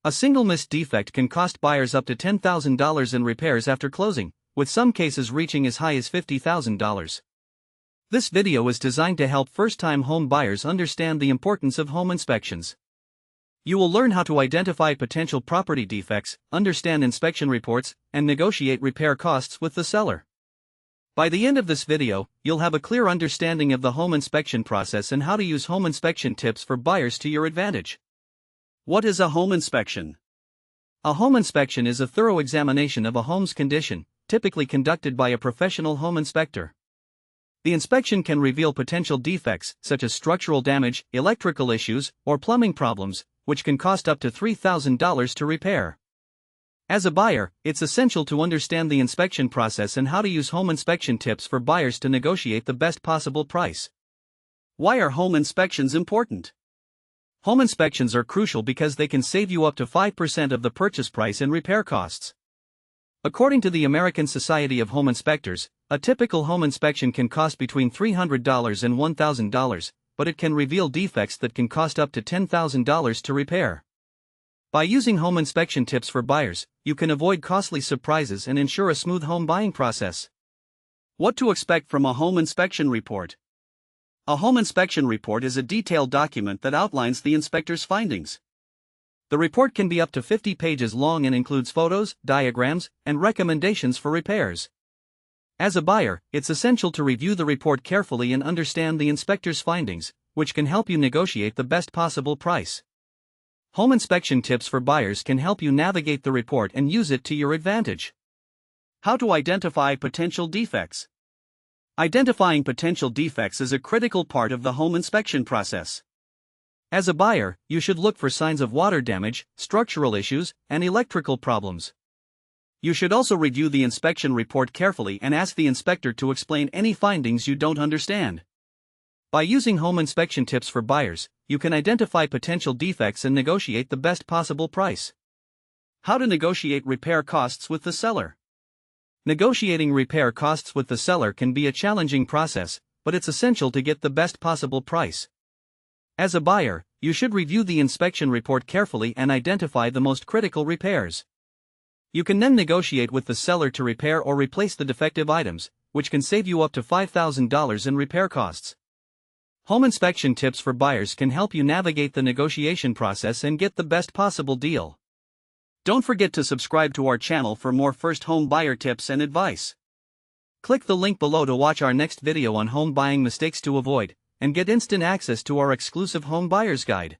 A single missed defect can cost buyers up to $10,000 in repairs after closing, with some cases reaching as high as $50,000. This video is designed to help first-time home buyers understand the importance of home inspections. You will learn how to identify potential property defects, understand inspection reports, and negotiate repair costs with the seller. By the end of this video, you'll have a clear understanding of the home inspection process and how to use home inspection tips for buyers to your advantage. What is a home inspection? A home inspection is a thorough examination of a home's condition, typically conducted by a professional home inspector. The inspection can reveal potential defects, such as structural damage, electrical issues, or plumbing problems, which can cost up to $3,000 to repair. As a buyer, it's essential to understand the inspection process and how to use home inspection tips for buyers to negotiate the best possible price. Why are home inspections important? Home inspections are crucial because they can save you up to 5% of the purchase price in repair costs. According to the American Society of Home Inspectors, a typical home inspection can cost between $300 and $1,000, but it can reveal defects that can cost up to $10,000 to repair. By using home inspection tips for buyers, you can avoid costly surprises and ensure a smooth home buying process. What to expect from a home inspection report? A home inspection report is a detailed document that outlines the inspector's findings. The report can be up to 50 pages long and includes photos, diagrams, and recommendations for repairs. As a buyer, it's essential to review the report carefully and understand the inspector's findings, which can help you negotiate the best possible price. Home inspection tips for buyers can help you navigate the report and use it to your advantage. How to identify potential defects? Identifying potential defects is a critical part of the home inspection process. As a buyer, you should look for signs of water damage, structural issues, and electrical problems. You should also review the inspection report carefully and ask the inspector to explain any findings you don't understand. By using home inspection tips for buyers, you can identify potential defects and negotiate the best possible price. How to negotiate repair costs with the seller. Negotiating repair costs with the seller can be a challenging process, but it's essential to get the best possible price. As a buyer, you should review the inspection report carefully and identify the most critical repairs. You can then negotiate with the seller to repair or replace the defective items, which can save you up to $5,000 in repair costs. Home inspection tips for buyers can help you navigate the negotiation process and get the best possible deal. Don't forget to subscribe to our channel for more first home buyer tips and advice. Click the link below to watch our next video on home buying mistakes to avoid, and get instant access to our exclusive home buyer's guide.